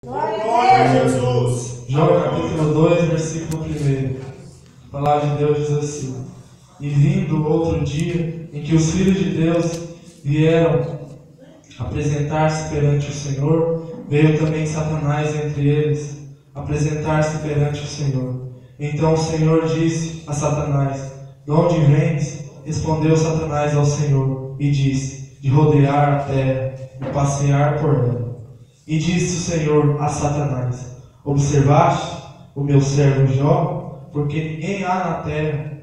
Glória a Jesus. Jó capítulo 2, versículo 1. A palavra de Deus diz assim: E vindo outro dia em que os filhos de Deus vieram apresentar-se perante o Senhor, veio também Satanás entre eles apresentar-se perante o Senhor. Então o Senhor disse a Satanás: De onde vens? Respondeu Satanás ao Senhor e disse: De rodear a terra e passear por ela. E disse o Senhor a Satanás: Observaste o meu servo Jó? Porque ninguém há na terra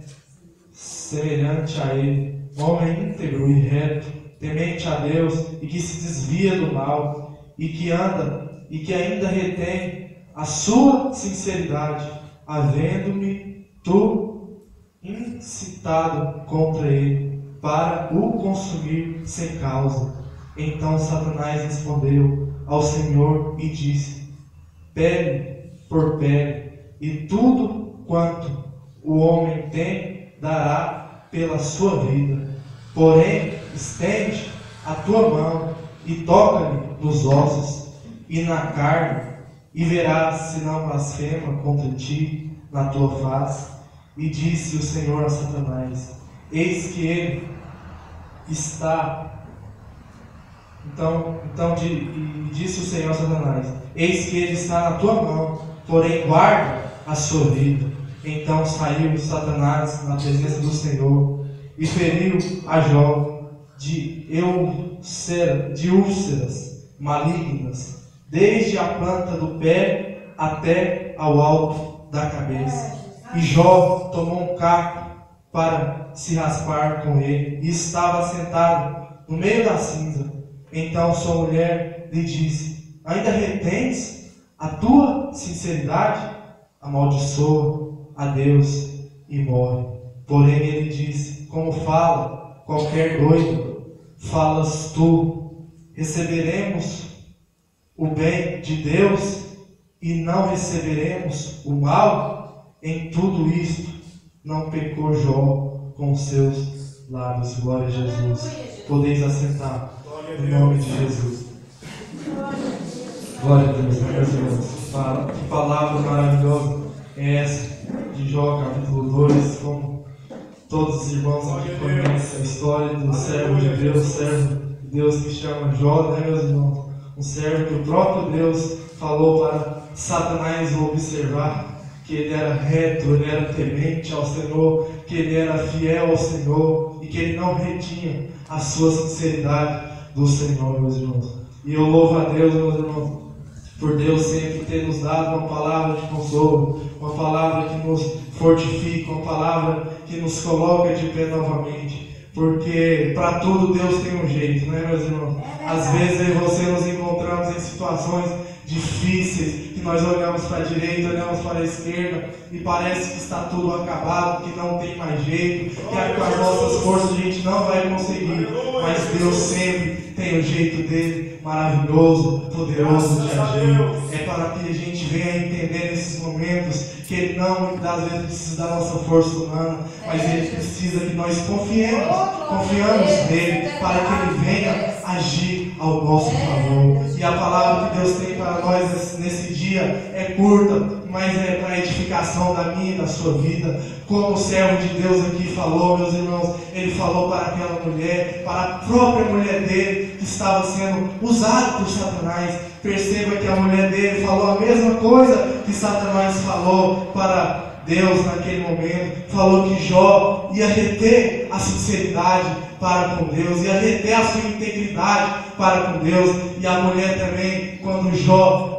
semelhante a ele, homem íntegro e reto, temente a Deus e que se desvia do mal, e que ainda retém a sua sinceridade, havendo-me tu incitado contra ele, para o consumir sem causa. Então Satanás respondeu ao Senhor e disse: Pele por pele, e tudo quanto o homem tem dará pela sua vida. Porém, estende a tua mão e toca-lhe nos ossos e na carne, e verás se não blasfema contra ti na tua face. E disse o Senhor a Satanás: Eis que ele está. Disse o Senhor a Satanás: Eis que ele está na tua mão, porém guarda a sua vida. Então saiu Satanás na presença do Senhor e feriu a Jó de úlceras malignas, desde a planta do pé até ao alto da cabeça. E Jó tomou um caco para se raspar com ele, e estava sentado no meio da cinza. Então sua mulher lhe disse: Ainda retens a tua sinceridade? Amaldiçoa a Deus e morre. Porém ele disse: Como fala qualquer doido, falas tu. Receberemos o bem de Deus e não receberemos o mal? Em tudo isto não pecou Jó com seus lábios. Glória a Jesus. Podeis assentar em nome de Jesus. Glória a Deus, meus irmãos. Que palavra maravilhosa é essa de Jó capítulo 2. Como todos os irmãos aqui conhecem a história do servo de Deus, servo de Deus que chama Jó, né, meus irmãos? Um servo que o próprio Deus falou para Satanás observar, que ele era reto, ele era temente ao Senhor, que ele era fiel ao Senhor e que ele não retinha a sua sinceridade do Senhor, meus irmãos. E eu louvo a Deus, meus irmãos, por Deus sempre ter nos dado uma palavra de consolo, uma palavra que nos fortifica, uma palavra que nos coloca de pé novamente. Porque para tudo Deus tem um jeito, né, meus irmãos? Às vezes eu e você nos encontramos em situações difíceis, que nós olhamos para a direita, olhamos para a esquerda e parece que está tudo acabado, que não tem mais jeito, que com as nossas forças a gente não vai conseguir. Mas Deus sempre tem o jeito dele, maravilhoso, poderoso de agir. É para que a gente venha entender nesses momentos que ele não muitas vezes precisa da nossa força humana, mas ele precisa que nós confiamos nele, para que ele venha agir ao nosso favor. E a palavra que Deus tem para nós nesse dia é curta, mas é para a edificação da minha e da sua vida. Como o servo de Deus aqui falou, meus irmãos, ele falou para aquela mulher, para a própria mulher dele, que estava sendo usada por Satanás. Perceba que a mulher dele falou a mesma coisa que Satanás falou para Deus naquele momento. Falou que Jó ia reter a sinceridade para com Deus, ia reter a sua integridade para com Deus. E a mulher também, quando Jó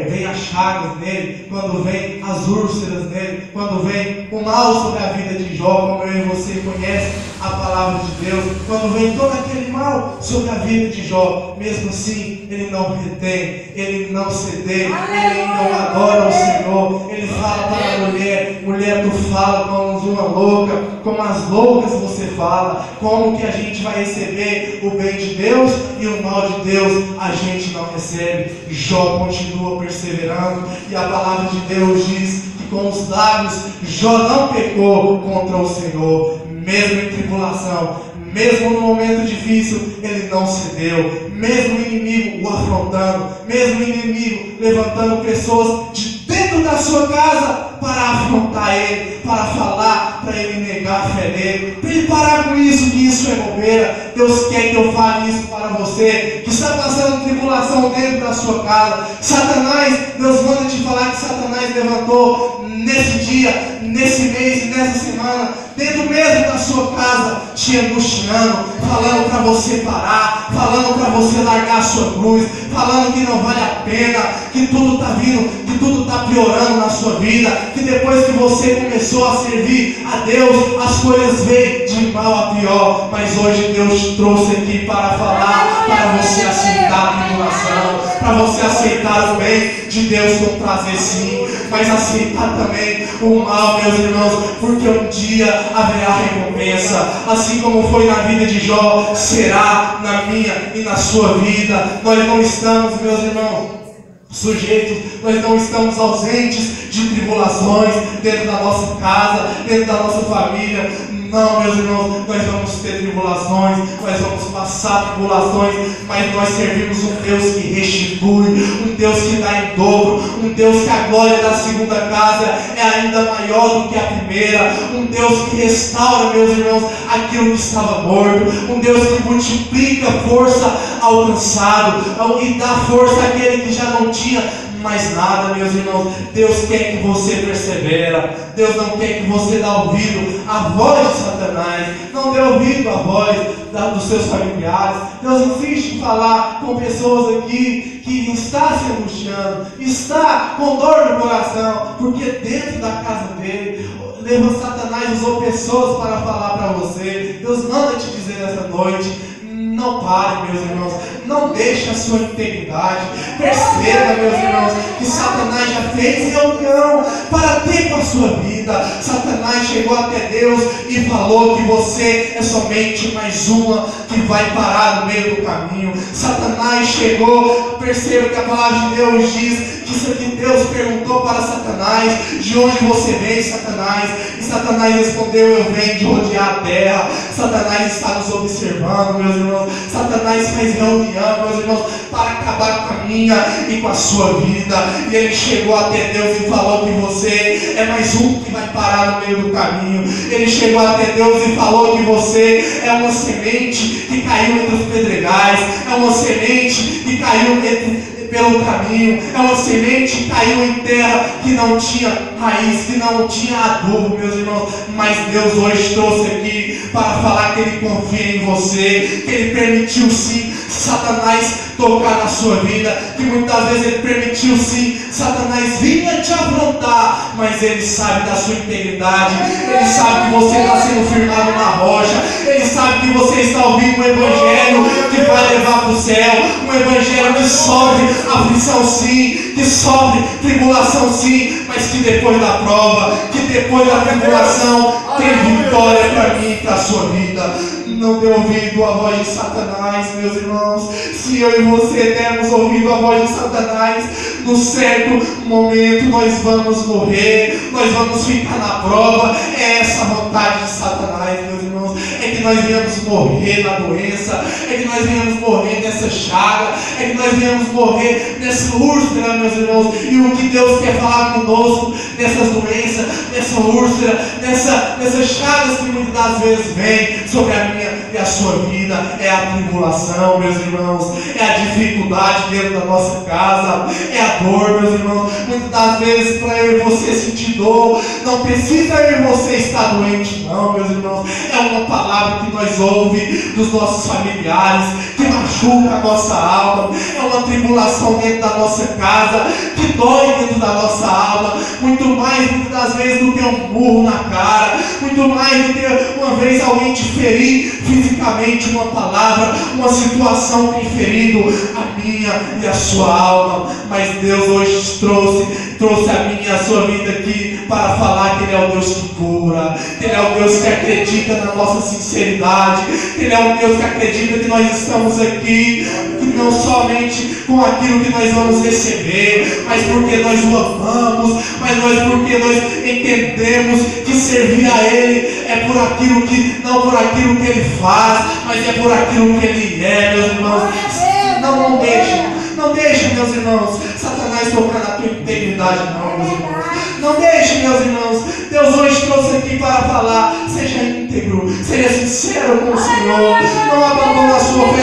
vem as chagas nele, quando vem as úlceras nele, quando vem o mal sobre a vida de Jó, como eu e você conhece a palavra de Deus, quando vem todo aquele mal sobre a vida de Jó, mesmo assim ele não retém, ele não cede, ele não adora o Senhor. Ele fala para a mulher: mulher, tu fala como uma louca, como as loucas você fala. Como que a gente vai receber o bem de Deus e o mal de Deus a gente não recebe? Jó continua perseverando, e a palavra de Deus diz que com os lábios Jó não pecou contra o Senhor, mesmo em tribulação, Mesmo no momento difícil, Ele não cedeu. Mesmo o inimigo o afrontando, mesmo o inimigo levantando pessoas de dentro da sua casa para afrontar Ele, para falar, para Ele negar a fé dele, para Ele parar com isso, que isso é bobeira. Deus quer que eu fale isso para você, que está passando tribulação dentro da sua casa. Satanás, Deus manda te falar que Satanás levantou nesse dia, nesse mês e nessa semana, dentro mesmo da sua casa, te angustiando, falando para você parar, falando para você largar a sua cruz, falando que não vale a pena, que tudo está vindo, que tudo está piorando na sua vida, que depois que você começou a servir a Deus, as coisas vêm de mal a pior. Mas hoje Deus te trouxe aqui para falar, para você aceitar a tribulação, para você aceitar o bem de Deus com prazer sim, mas aceitar também o mal, meus irmãos, porque um dia haverá recompensa, assim como foi na vida de Jó, será na minha e na sua vida. Nós não estamos, meus irmãos, sujeitos, nós não estamos ausentes de tribulações dentro da nossa casa, dentro da nossa família. Não, meus irmãos, nós vamos ter tribulações, nós vamos passar tribulações, mas nós servimos um Deus que restitui, um Deus que dá em dobro, um Deus que a glória da segunda casa é ainda maior do que a primeira, um Deus que restaura, meus irmãos, aquilo que estava morto, um Deus que multiplica força ao cansado e dá força àquele que já não tinha mais nada, meus irmãos. Deus quer que você persevera. Deus não quer que você dê ouvido à voz de Satanás. Não dê ouvido à voz dos seus familiares. Deus insiste em falar com pessoas aqui que está se angustiando, está com dor no coração, porque dentro da casa dele, Satanás usou pessoas para falar para você. Deus manda te dizer nessa noite: não pare, meus irmãos, não deixe a sua integridade. Perceba, meus irmãos, que Satanás já fez reunião para ter com a sua vida. Satanás chegou até Deus e falou que você é somente mais uma que vai parar no meio do caminho. Satanás chegou, perceba que a palavra de Deus diz que Deus perguntou para Satanás: de onde você vem, Satanás? E Satanás respondeu: eu venho de rodear a terra. Satanás está nos observando, meus irmãos. Satanás faz reunião, meus irmãos, para acabar com a minha e com a sua vida. E ele chegou até Deus e falou que você é mais um que vai parar no meio do caminho. Ele chegou até Deus e falou que você é uma semente que caiu entre os pedregais, é uma semente que caiu pelo caminho, é uma semente que caiu em terra que não tinha raiz, que não tinha adubo, meus irmãos. Mas Deus hoje trouxe aqui para falar que Ele confia em você, que Ele permitiu sim Satanás tocar na sua vida, que muitas vezes Ele permitiu sim Satanás vinha te afrontar, mas Ele sabe da sua integridade, Ele sabe que você está sendo firmado na rocha, Ele sabe que você está ouvindo um evangelho que vai levar para o céu, um evangelho que sofre aflição sim, que sofre tribulação sim, mas que depois da prova, que depois da tribulação tem vitória para mim e para a sua vida. Não dê ouvido à voz de Satanás, meus irmãos. Se eu e você dermos ouvido à voz de Satanás, no certo momento nós vamos morrer, nós vamos ficar na prova. É essa a vontade de Satanás, meus irmãos. É que nós venhamos morrer na doença, é que nós venhamos morrer nessa chaga, é que nós venhamos morrer nessa úlcera, meus irmãos. E o que Deus quer falar conosco nessas doenças, nessa úlcera, nessas chagas que muitas das vezes vêm sobre a minha e a sua vida, é a tribulação, meus irmãos, é a dificuldade dentro da nossa casa, é a dor, meus irmãos. Muitas das vezes, para eu e você sentir dor, não precisa eu e você estar doente, não, meus irmãos. É uma palavra que nós ouvimos dos nossos familiares, que machuca a nossa alma, é uma tribulação dentro da nossa casa, que dói dentro da nossa alma, muito mais muitas das vezes do que um murro na cara, muito mais do que uma vez alguém te ferir fisicamente, uma palavra, uma situação tem ferido a minha e a sua alma. Mas Deus hoje trouxe a minha e a sua vida aqui para falar que Ele é o Deus que cura, que Ele é o Deus que acredita na nossa sinceridade, que Ele é o Deus que acredita que nós estamos aqui, que não somente com aquilo que nós vamos receber, mas porque nós o amamos, mas porque nós entendemos que servir a Ele é por aquilo que, não por aquilo que Ele faz, mas é por aquilo que Ele é, meus irmãos. Não deixe, meus irmãos, Satanás tocar na tua integridade, não, meus irmãos. Não deixe, meus irmãos. Deus hoje trouxe aqui para falar. Seja íntegro, seja sincero com o Senhor. Não abandone a sua fé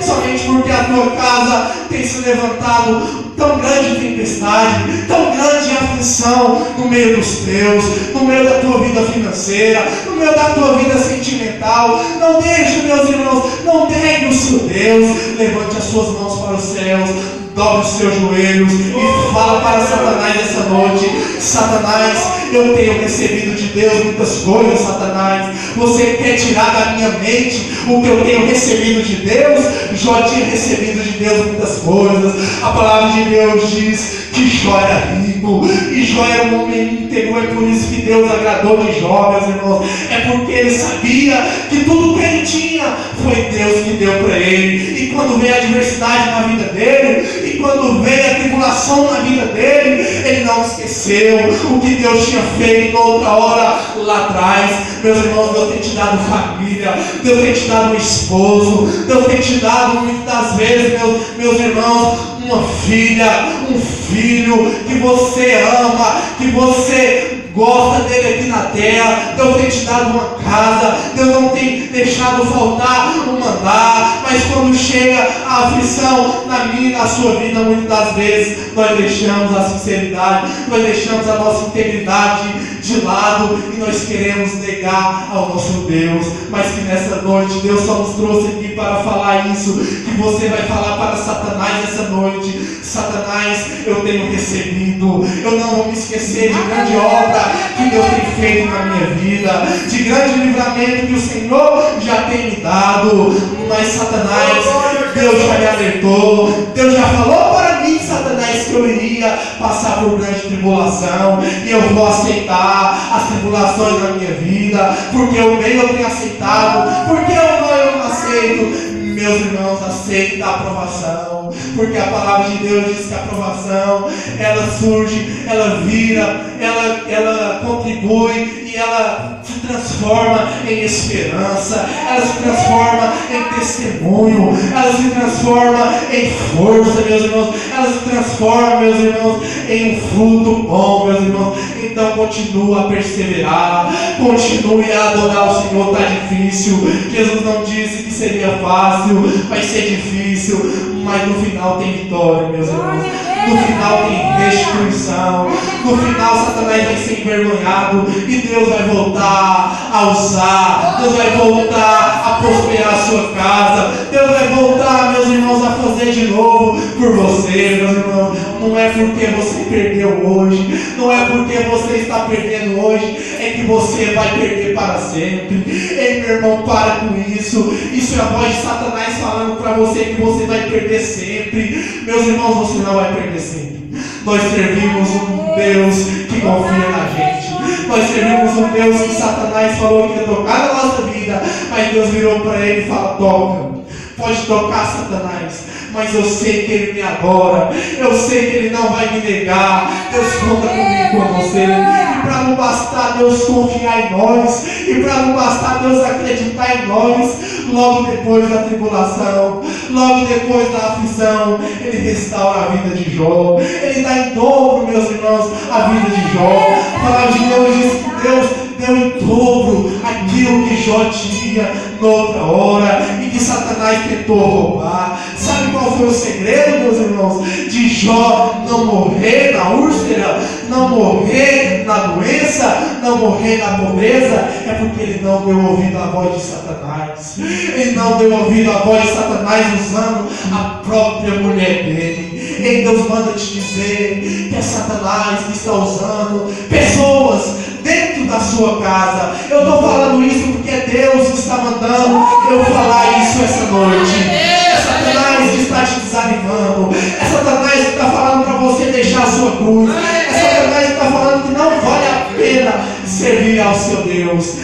somente porque a tua casa tem se levantado tão grande tempestade, tão grande aflição no meio dos teus, no meio da tua vida financeira, no meio da tua vida sentimental. Não deixe, meus irmãos, não negue o seu Deus. Levante as suas mãos para os céus, dobre os seus joelhos e fala para Satanás essa noite: Satanás, eu tenho recebido de Deus muitas coisas. Satanás, você quer tirar da minha mente o que eu tenho recebido de Deus? Jó tinha recebido de Deus muitas coisas. A palavra de Deus diz que Jó era rico e Jó era um homem íntegro. É por isso que Deus agradou de Jó, meus irmãos. É porque ele sabia que tudo que ele tinha foi Deus que deu para ele. E quando veio a adversidade na vida dele, e quando veio a tribulação na vida dele, ele não esqueceu o que Deus tinha feito outra hora lá atrás. Meus irmãos, Deus tem te dado família, Deus tem te dado um esposo, Deus tem te dado muitas das vezes, meus irmãos, uma filha, um filho que você ama, que você gosta dele aqui na terra. Deus tem te dado uma casa, Deus não tem deixado faltar um mandar. Mas quando chega a aflição na minha e na sua vida, muitas das vezes nós deixamos a sinceridade, nós deixamos a nossa integridade de lado e nós queremos negar ao nosso Deus. Mas que nessa noite Deus só nos trouxe aqui para falar isso, que você vai falar para Satanás essa noite: Satanás, eu tenho recebido, eu não vou me esquecer de grande obra que Deus tem feito na minha vida, de grande livramento que o Senhor já tem me dado. Mas Satanás, Deus já me alertou, Deus já falou para mim, Satanás, que eu iria passar por grande tribulação, e eu vou aceitar as tribulações na minha vida, porque o bem eu tenho aceitado, porque o mal eu não aceito. Meus irmãos, aceita a aprovação, porque a palavra de Deus diz que a aprovação, ela surge, ela vira, ela contribui e ela se transforma em esperança, ela se transforma em testemunho, ela se transforma em força, meus irmãos, ela se transforma, meus irmãos, em um fruto bom, meus irmãos. Então continua a perseverar, continue a adorar o Senhor. Está difícil, Jesus não disse que seria fácil, vai ser difícil, mas no final tem vitória, meus irmãos. No final tem restituição. No final Satanás vai ser envergonhado e Deus vai voltar a usar, Deus vai voltar a prosperar a sua casa, Deus vai voltar, meus irmãos, a fazer de novo por você, meus irmãos. Não é porque você perdeu hoje, não é porque você está perdendo hoje, é que você vai perder para sempre. Ei, meu irmão, para com isso. Isso é a voz de Satanás falando para você que você vai perder sempre. Meus irmãos, você não vai perder sempre. Nós servimos um Deus que confia na gente. Nós servimos um Deus que Satanás falou que ia tocar na nossa vida, mas Deus virou para ele e falou: toca, pode tocar, Satanás, mas eu sei que ele me adora, eu sei que ele não vai me negar. Deus conta comigo, com você. E para não bastar Deus confiar em nós, e para não bastar Deus acreditar em nós, logo depois da tribulação, logo depois da aflição, ele restaura a vida de Jó, ele dá em dobro, meus irmãos, a vida de Jó. A palavra de Deus diz que Deus deu em dobro aquilo que Jó tinha noutra hora e que Satanás tentou roubar. Sabe qual foi o segredo, meus irmãos, de Jó não morrer na úlcera, não morrer na doença, não morrer na pobreza? É porque ele não deu ouvido à voz de Satanás. Ele não deu ouvido à voz de Satanás usando a própria mulher dele. E Deus manda te dizer que é Satanás que está usando pessoas dentro da sua casa. Eu estou falando isso porque é Deus que está mandando eu falar isso essa noite. É Satanás que está te desanimando. É Satanás que está falando para você deixar a sua cruz. É Satanás que está falando que não vale a pena servir ao seu Deus.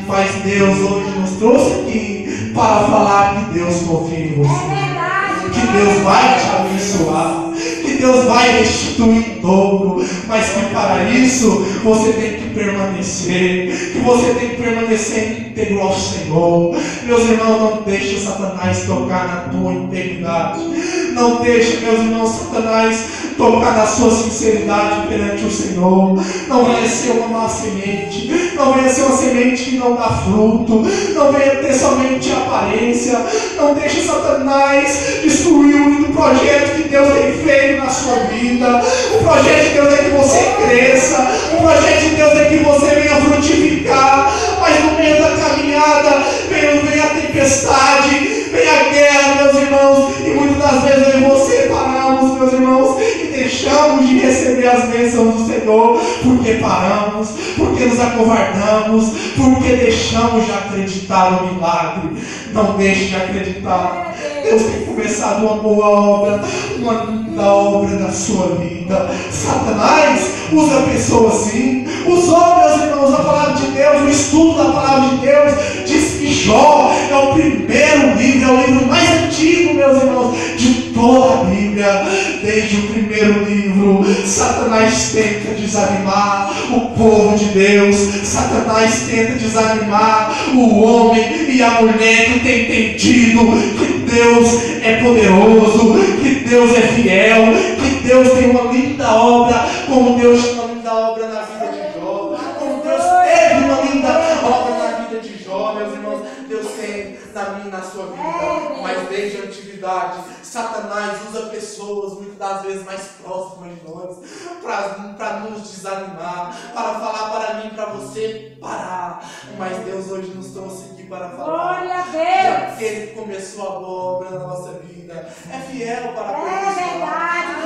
Mas Deus hoje nos trouxe aqui para falar que Deus confia em você, que Deus vai te abençoar, que Deus vai restituir em dobro, mas que para isso você tem que permanecer, que você tem que permanecer íntegro ao Senhor. Meus irmãos, não deixe Satanás tocar na tua integridade, não deixe, meus irmãos, Satanás tocar na sua sinceridade perante o Senhor. Não venha ser uma má semente, não venha ser uma semente que não dá fruto, não venha ter somente aparência. Não deixe Satanás destruir o lindo projeto que Deus tem feito na sua vida. O projeto de Deus é que você cresça, o projeto de Deus é que você venha frutificar, mas no meio da caminhada vem a tempestade, vem a guerra, meus irmãos, e muitas das vezes eu e você paramos, meus irmãos, e deixamos de receber as bênçãos do Senhor, porque paramos, porque nos acovardamos, porque deixamos de acreditar no milagre. Não deixe de acreditar. Deus tem começado uma boa obra, uma linda obra na sua vida. Satanás usa pessoas assim. Usou, meus irmãos, a palavra de Deus, o estudo da palavra de Deus diz que Jó é o primeiro livro, é o livro mais antigo, meus irmãos, de toda a Bíblia. Desde o primeiro livro, Satanás tenta desanimar o povo de Deus. Satanás tenta desanimar o homem e a mulher que tem entendido que Deus é poderoso, que Deus é fiel, que Deus tem uma linda obra, como Deus tem uma linda obra na vida de Jó, como Deus teve uma linda obra na vida de Jó, meus irmãos. Deus tem na minha e na sua vida, mas desde a antiguidade, Satanás usa pessoas, muitas das vezes mais próximas de nós, para nos desanimar, para falar para mim, para você parar. Mas Deus hoje nos trouxe aqui para falar que aquele que começou a boa obra na nossa vida é fiel para aperfeiçoar.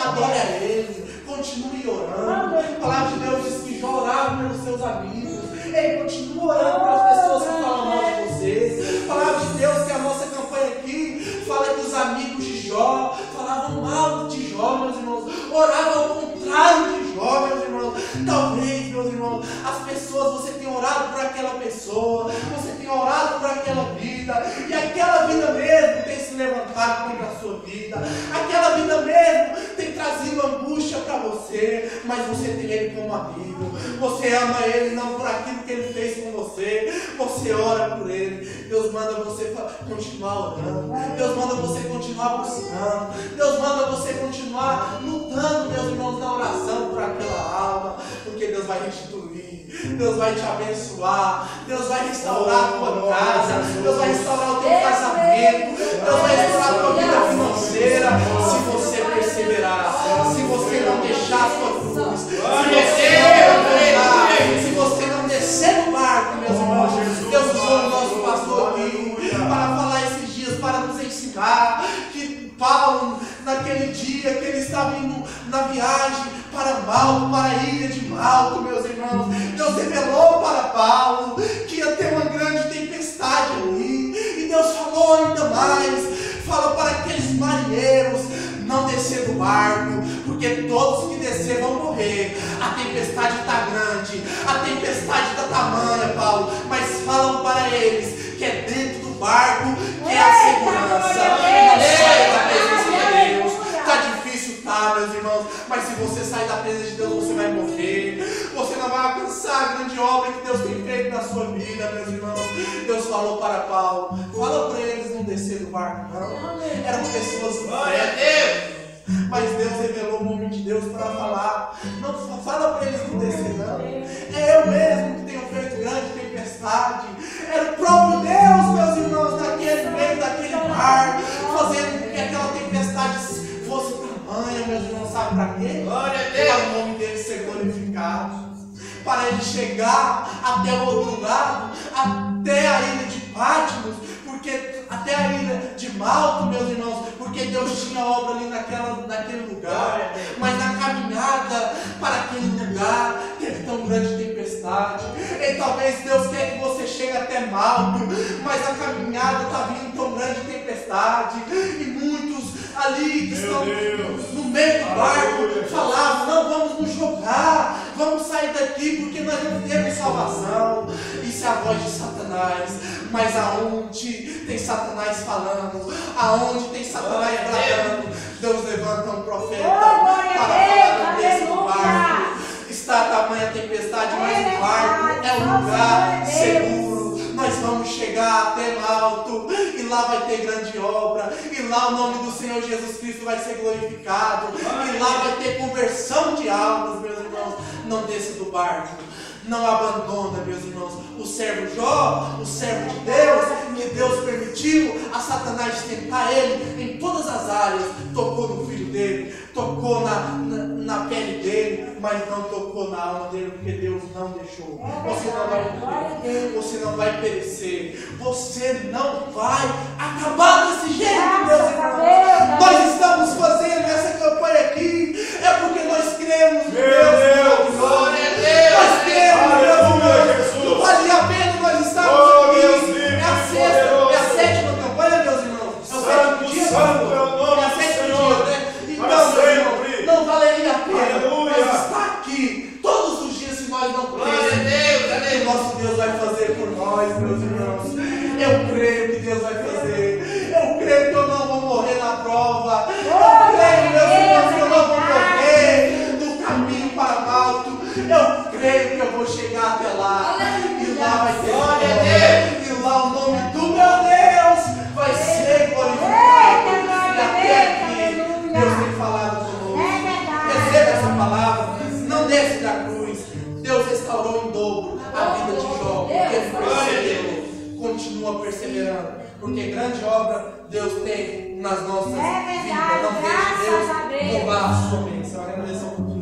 Adore a Ele, continue orando. A palavra de Deus diz que Jó orava pelos seus amigos. Ele continua orando pelas pessoas que falam mal de você. A palavra de Deus, que a nossa campanha aqui fala que os amigos de Jó falavam mal de Jó, meus irmãos, oravam ao contrário de Jó, meus irmãos. Talvez, meus irmãos, as pessoas, você tem orado por aquela pessoa, você tem orado por aquela vida, e aquela vida mesmo tem se levantado contra a sua vida, aquela vida mesmo tem trazido angústia para você, mas você tem Ele como amigo, você ama Ele não por aquilo que Ele fez com você, você ora por Ele. Deus manda você continuar orando, Deus manda você continuar buscando, Deus manda você continuar lutando, meus irmãos, na oração por aquela alma, porque Deus vai restituir, Deus vai te abençoar, Deus vai restaurar a tua casa, Deus vai restaurar o teu casamento, Deus vai restaurar a tua vida financeira, se você perseverar, se você não deixar a sua cruz, se você não descer do barco, meus irmãos. Deus usou o nosso pastor aqui para falar esses dias, para nos ensinar que Paulo, naquele dia que ele estava indo na viagem para Malta, para a ilha de Malta, meus irmãos, Deus revelou para Paulo que ia ter uma grande tempestade ali, e Deus falou ainda mais, fala para aqueles marinheiros não descer do barco, porque todos que descer vão morrer. A tempestade está grande, a tempestade está tamanha, Paulo, mas falam para eles que é dentro do barco que é a segurança, não sai da presença de Deus. Está difícil, tá, meus irmãos, mas se você sair da presença de Deus, você vai morrer, você não vai alcançar a grande obra que Deus tem feito na sua vida, meus irmãos. Deus falou para Paulo, fala para eles não descer do barco, não. Eram pessoas fé, mas Deus revelou o homem de Deus para falar, não fala para eles não descer, não. É eu mesmo que tenho feito grande tempestade. Era o próprio Deus, meus irmãos, naquele meio daquele mar, fazendo com que aquela tempestade fosse tamanha, meus irmãos, sabe para quê? Para o nome dele ser glorificado, para ele chegar até o outro lado, até a ilha de Patmos, porque até a ilha de Malta, meus irmãos, porque Deus tinha obra ali naquele lugar, mas na caminhada para aquele lugar teve tão grande tempestade, e talvez Deus quer que você chegue até Malta, mas a caminhada está vindo tão grande tempestade, e muitos ali que estão no meio do barco falavam, não, vamos nos jogar, vamos sair daqui porque nós não temos salvação. Isso é a voz de Satanás. Mas aonde tem Satanás falando, aonde tem Satanás bradando, Deus levanta um profeta para falar desse barco. Está a tamanha tempestade, mas o barco é um lugar seguro. Nós vamos chegar até alto e lá vai ter grande obra, e lá o nome do Senhor Jesus Cristo vai ser glorificado, e lá vai ter conversão de almas, meus irmãos. Não desça do barco, não abandona, meus irmãos, o servo Jó, o servo de Deus, que Deus permitiu a Satanás tentar ele em todas as áreas. Tocou no filho dele, tocou na pele dele, mas não tocou na alma dele, porque Deus não deixou. Você não vai morrer, você não vai perecer, você não vai acabar desse jeito, meus irmãos. Nós estamos fazendo essa campanha aqui, é porque nós cremos em Deus. Glória a Deus. Nós cremos em Deus. Não valia a pena nós estarmos aqui. É a sexta, é a sétima campanha, meus irmãos. É o sétimo dia. É a sétima dia, né? Então, meus irmãos, não valeria a pena nós estar aqui todos os dias se nós não cremos. O nosso Deus vai fazer por nós, meus irmãos. Eu creio que Deus vai fazer. Eu creio que eu não vou morrer na prova. Eu creio, meus irmãos, que eu não vou morrer no caminho para alto. Eu creio que eu vou chegar até lá. E lá vai ter glória. E lá o nome do meu Deus vai ser glorificado. E até aqui Deus tem falado conosco. Receba essa palavra. Não desce da cruz. Deus restaurou em dobro a vida de Jó. Porque ele perseverou. Continua perseverando. Porque grande obra Deus tem nas nossas vidas. Não deixe Deus roubar a sua bênção.